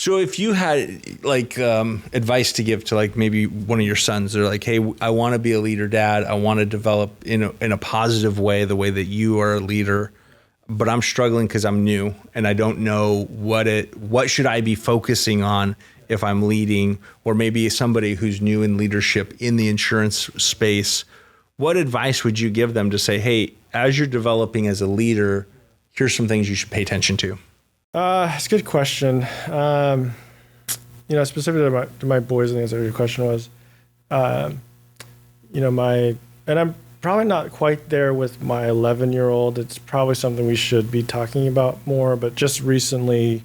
So if you had like advice to give to like maybe one of your sons, they're like, hey, I want to be a leader, Dad. I want to develop in a positive way, the way that you are a leader, but I'm struggling because I'm new and I don't know what should I be focusing on if I'm leading, or maybe somebody who's new in leadership in the insurance space. What advice would you give them to say, hey, as you're developing as a leader, here's some things you should pay attention to? It's a good question. Specifically to my boys, I think that's what your question was. And I'm probably not quite there with my 11-year-old. It's probably something we should be talking about more, but just recently,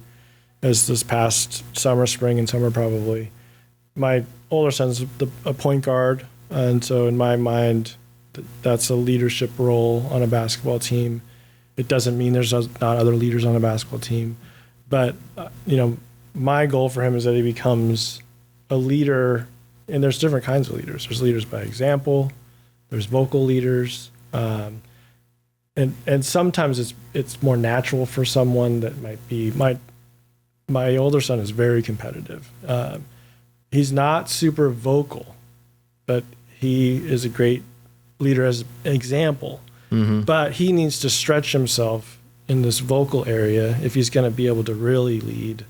as this past spring and summer probably, my older son's a point guard. And so in my mind, that's a leadership role on a basketball team. It doesn't mean there's not other leaders on a basketball team. But, my goal for him is that he becomes a leader, and there's different kinds of leaders. There's leaders by example, there's vocal leaders, and sometimes it's more natural for someone that might be, my older son is very competitive. He's not super vocal, but he is a great leader as an example. Mm-hmm. But he needs to stretch himself in this vocal area if he's going to be able to really lead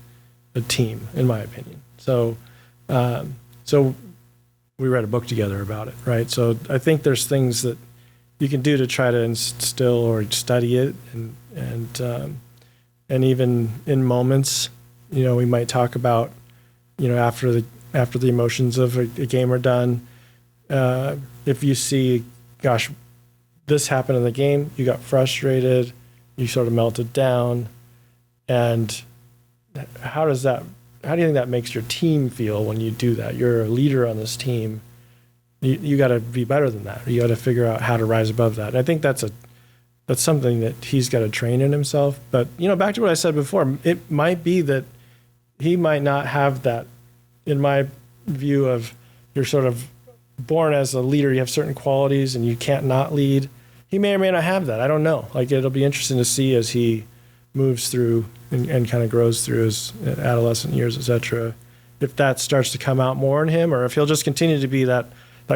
a team, in my opinion. So we read a book together about it, right? So I think there's things that you can do to try to instill or study it, and even in moments, we might talk about, after the emotions of a game are done, if you see, gosh, this happened in the game, you got frustrated, you sort of melted down, and how do you think that makes your team feel when you do that? You're a leader on this team. You got to be better than that. You got to figure out how to rise above that. And I think that's something that he's got to train in himself. But back to what I said before, it might be that he might not have that. In my view of, you're sort of born as a leader, you have certain qualities and you can't not lead. He may or may not have that. I don't know. Like, it'll be interesting to see as he moves through and kind of grows through his adolescent years, et cetera, if that starts to come out more in him, or if he'll just continue to be that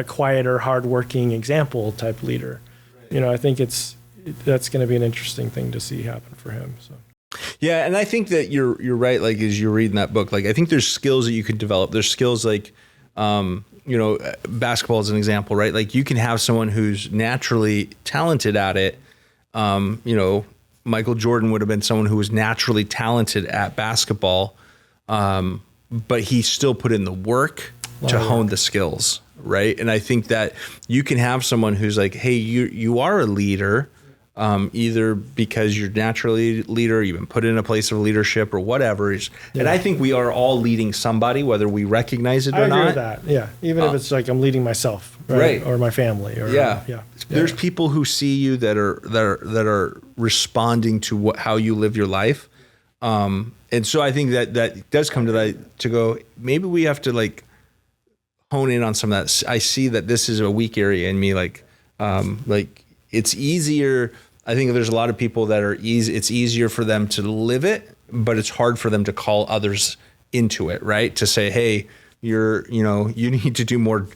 quieter, hardworking example type leader. Right. I think that's going to be an interesting thing to see happen for him. So. Yeah, and I think that you're right. Like, as you're reading that book, like, I think there's skills that you could develop. There's skills like, basketball is an example, right? Like, you can have someone who's naturally talented at it. Michael Jordan would have been someone who was naturally talented at basketball, but he still put in the work to hone the skills, right? And I think that you can have someone who's like, hey, you are a leader, either because you're naturally a leader, you've been put in a place of leadership or whatever. Yeah. And I think we are all leading somebody, whether we recognize it or not. I agree with that. Yeah. Even if it's like I'm leading myself, right? Or my family. Or, yeah. There's people who see you that are responding to how you live your life. And so I think that does come to that, to go, maybe we have to like hone in on some of that. I see that this is a weak area in me. Like it's easier. I think there's a lot of people that it's easier for them to live it, but it's hard for them to call others into it, right? To say, hey, you need to do more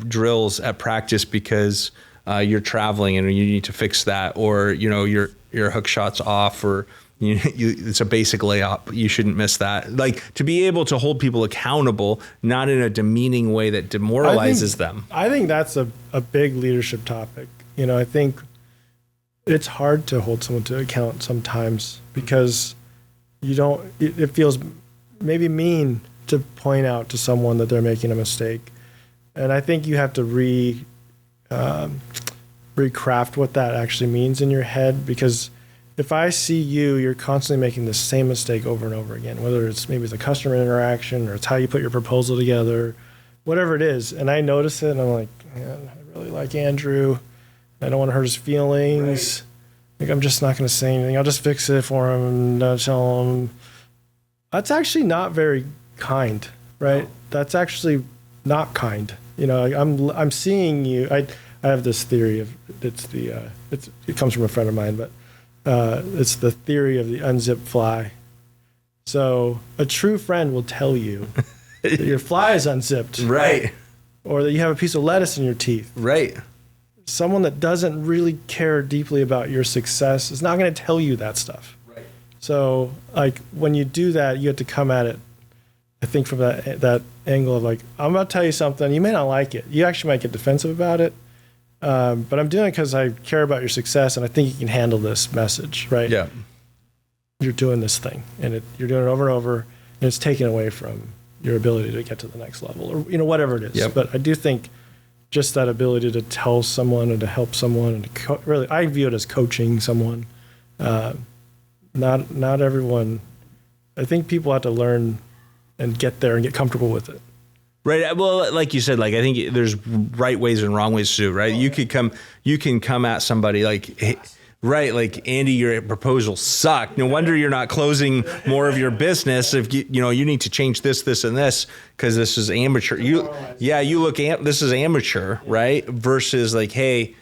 drills at practice because you're traveling and you need to fix that, or your hook shot's off, or it's a basic layup, you shouldn't miss that. Like, to be able to hold people accountable, not in a demeaning way that demoralizes them. I think that's a big leadership topic. I think it's hard to hold someone to account sometimes because it feels maybe mean to point out to someone that they're making a mistake. And I think you have to recraft what that actually means in your head, because if I see you're constantly making the same mistake over and over again, whether it's maybe the customer interaction or it's how you put your proposal together, whatever it is, and I notice it and I'm like, man, I really like Andrew. I don't want to hurt his feelings. Right. Like, I'm just not going to say anything. I'll just fix it for him and tell him. That's actually not very kind, right? No. That's actually not kind. I'm seeing you. I have this theory of it comes from a friend of mine, but it's the theory of the unzipped fly. So a true friend will tell you that your fly is unzipped, Right. or that you have a piece of lettuce in your teeth. Right. Someone that doesn't really care deeply about your success is not going to tell you that stuff. Right. So like when you do that, you have to come at it, I think, from that angle of like, I'm about to tell you something. You may not like it. You actually might get defensive about it. But I'm doing it because I care about your success and I think you can handle this message, right? Yeah. You're doing this thing and you're doing it over and over, and it's taken away from your ability to get to the next level, or whatever it is. Yep. But I do think just that ability to tell someone and to help someone and to really, I view it as coaching someone. Not everyone. I think people have to learn and get there and get comfortable with it. Right. Well, like you said, like I think there's right ways and wrong ways to do it, right? You can come at somebody like, hey, right, like Andy, your proposal sucked. No wonder you're not closing more of your business. If you need to change this, and this because this is amateur. This is amateur, right? Versus like, hey,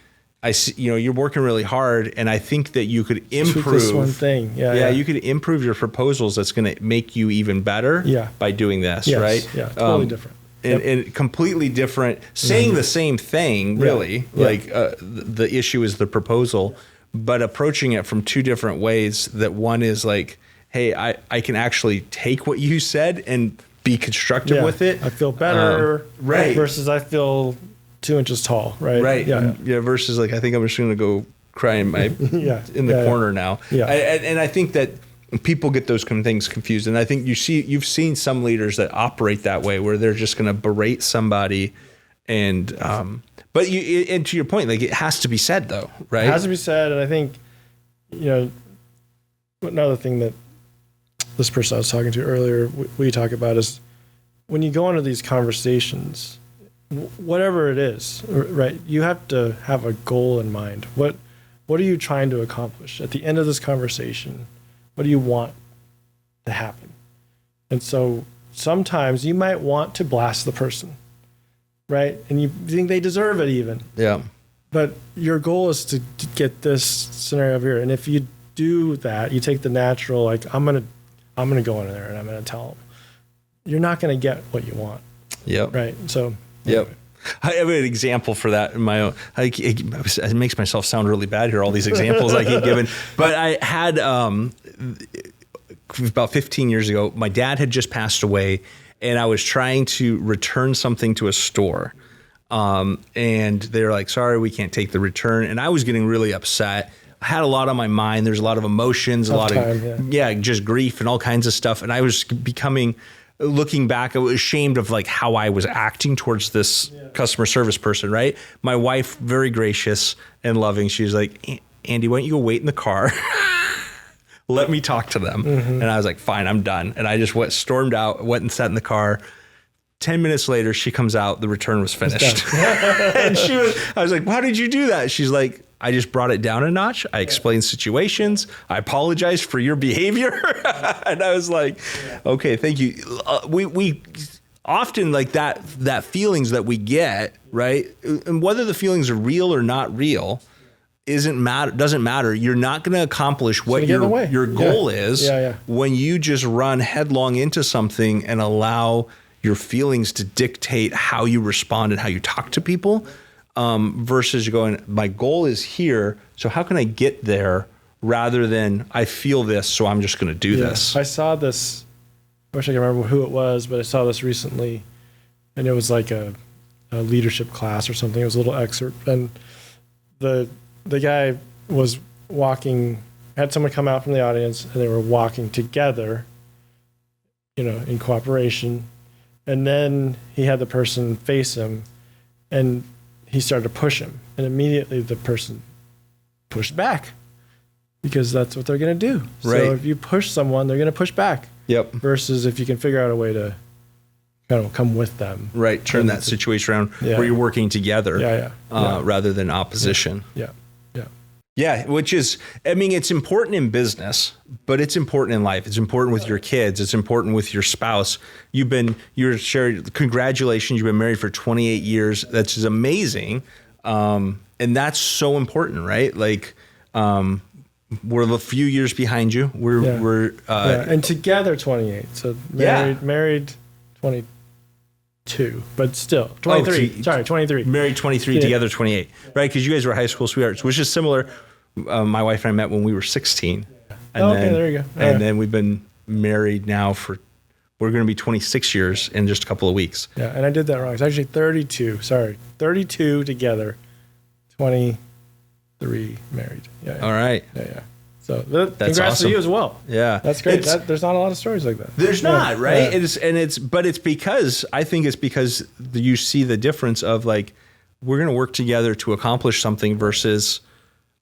I see, you're working really hard, and I think that you could improve this one thing. Yeah. You could improve your proposals. That's going to make you even better. Yeah. By doing this, Yes. right? Yeah. Totally different. And completely different, saying the same thing, really. Yeah. Like the issue is the proposal, but approaching it from two different ways. That one is like, hey, I can actually take what you said and be constructive with it. I feel better, right? Versus I feel 2 inches tall, right? Right. Yeah. Versus like, I think I'm just going to go cry in my in the corner now. Yeah. And I think that people get those things confused, and I think you've seen some leaders that operate that way, where they're just going to berate somebody, and but and to your point, like it has to be said though, right? It has to be said, and I think another thing that this person I was talking to earlier we talk about is when you go into these conversations, whatever it is, right? You have to have a goal in mind. What are you trying to accomplish at the end of this conversation? What do you want to happen? And so sometimes you might want to blast the person, right? And you think they deserve it even. Yeah. But your goal is to get this scenario over here. And if you do that, you take the natural, like, I'm gonna go in there and I'm gonna tell them. You're not gonna get what you want. Yep. Right. So. Yep. I have an example for that in my own. It makes myself sound really bad here, all these examples I keep giving. But I had, about 15 years ago, my dad had just passed away, and I was trying to return something to a store. And they were like, sorry, we can't take the return. And I was getting really upset. I had a lot on my mind. There's a lot of emotions, just grief and all kinds of stuff. And I was looking back, I was ashamed of like how I was acting towards this customer service person, right? My wife, very gracious and loving. She was like, Andy, why don't you go wait in the car? Let me talk to them. Mm-hmm. And I was like, fine, I'm done. And I just stormed out, went and sat in the car. 10 minutes later, she comes out, the return was finished. And I was like, how did you do that? She's like, I just brought it down a notch. I explained situations. I apologized for your behavior. And I was like, okay, thank you. We often like that feelings that we get, right? And whether the feelings are real or not real doesn't matter. You're not going to accomplish what your goal is when you just run headlong into something and allow your feelings to dictate how you respond and how you talk to people. Versus going, my goal is here, so how can I get there, rather than I feel this, so I'm just going to do this. I saw this, I wish I could remember who it was, but I saw this recently, and it was like a leadership class or something. It was a little excerpt, and the guy was walking, had someone come out from the audience, and they were walking together, in cooperation, and then he had the person face him, and he started to push him, and immediately the person pushed back, because that's what they're going to do. Right. So if you push someone, they're going to push back. Yep. Versus if you can figure out a way to kind of come with them. Right. Turn that situation around where you're working together rather than opposition. Yeah. Yeah, which is, I mean, it's important in business, but it's important in life. It's important with your kids. It's important with your spouse. Congratulations, you've been married for 28 years. That's just amazing. And that's so important, right? Like, we're a few years behind you. We're and together 28. So married 22, but still 23. Sorry, 23. Married 23, together 28, right? Because you guys were high school sweethearts, which is similar. My wife and I met when we were 16. And there you go. And then we've been married now we're going to be 26 years in just a couple of weeks. Yeah, and I did that wrong. It's actually 32. Sorry, 32 together, 23 married. Yeah. All right. Yeah. So that's congrats awesome. to you as well. Yeah, that's great. There's not a lot of stories like that. There's not, right? Yeah. But it's because I think it's because you see the difference of like we're going to work together to accomplish something versus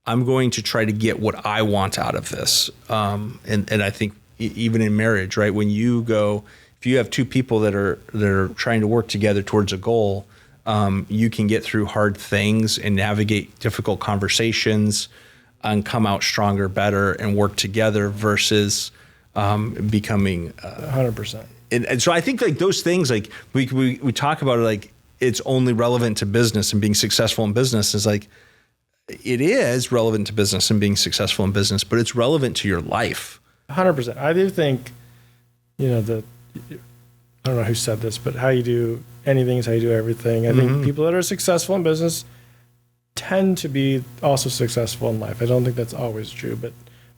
I'm going to try to get what I want out of this. And I think even in marriage, right? When you go, if you have two people that are trying to work together towards a goal, you can get through hard things and navigate difficult conversations and come out stronger, better, and work together versus becoming 100%. And so I think like those things, like we talk about it like it's only relevant to business and being successful in business is like it is relevant to business and being successful in business, but it's relevant to your life. 100%. I do think, I don't know who said this, but how you do anything is how you do everything. I think people that are successful in business tend to be also successful in life. I don't think that's always true, but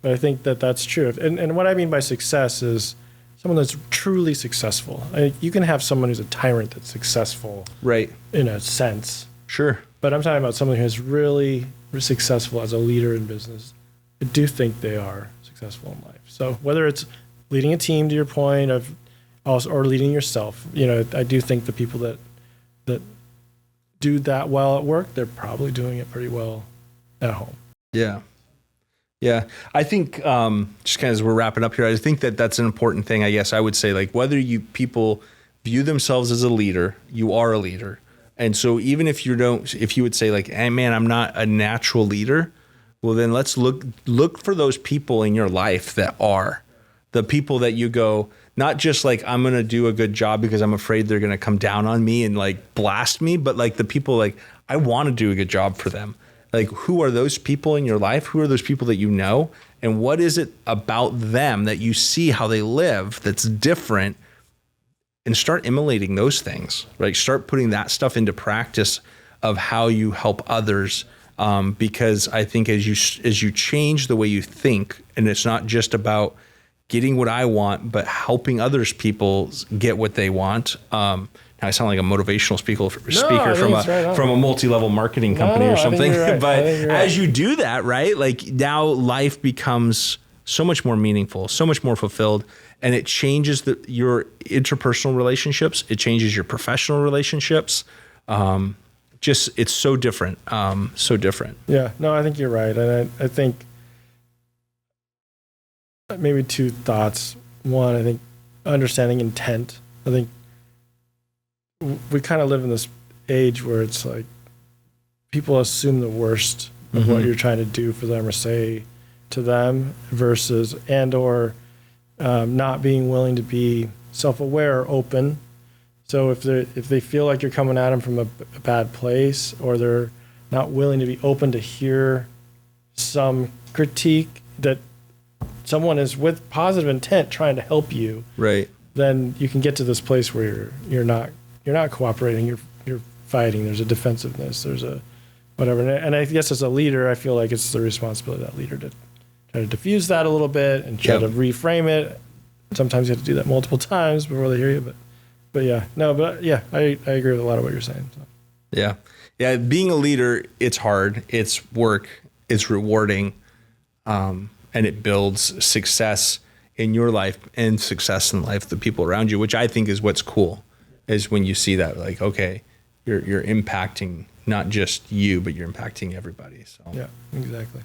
I think that that's true. And what I mean by success is someone that's truly successful. You can have someone who's a tyrant that's successful, right? In a sense. Sure. But I'm talking about someone who's really successful as a leader in business. I do think they are successful in life. So whether it's leading a team, to your point, or leading yourself, I do think the people that do that well at work, they're probably doing it pretty well at home. Yeah. Yeah. I think just kind of as we're wrapping up here, I think that that's an important thing. I guess I would say like whether people view themselves as a leader, you are a leader. And so even if you would say like, hey man, I'm not a natural leader, well then let's look for those people in your life that are the people that you go, not just like, I'm going to do a good job because I'm afraid they're going to come down on me and like blast me, but like the people like, I want to do a good job for them. Like, who are those people in your life? Who are those people that you know? And what is it about them that you see how they live that's different? And start emulating those things, right? Start putting that stuff into practice of how you help others. Because I think as you change the way you think, and it's not just about getting what I want, but helping others people get what they want. Now I sound like a motivational speaker from a multi-level marketing company or something. Right. But as you do that, right, like now life becomes so much more meaningful, so much more fulfilled, and it changes your interpersonal relationships. It changes your professional relationships. It's so different. So different. Yeah, no, I think you're right. And I think maybe two thoughts. One, I think understanding intent. I think we kind of live in this age where it's like people assume the worst of what you're trying to do for them or say to them versus or not being willing to be self-aware or open. So if they feel like you're coming at them from a bad place, or they're not willing to be open to hear some critique that someone is with positive intent trying to help you, right? Then you can get to this place where you're not cooperating, you're fighting. There's a defensiveness. There's a whatever. And I guess as a leader, I feel like it's the responsibility of that leader to try to diffuse that a little bit and try to reframe it. Sometimes you have to do that multiple times before they hear you. But I agree with a lot of what you're saying. So. Yeah. Being a leader, it's hard. It's work. It's rewarding, and it builds success in your life and success in life of the people around you, which I think is what's cool. Is when you see that, like, okay, you're impacting not just you, but you're impacting everybody. So yeah, exactly.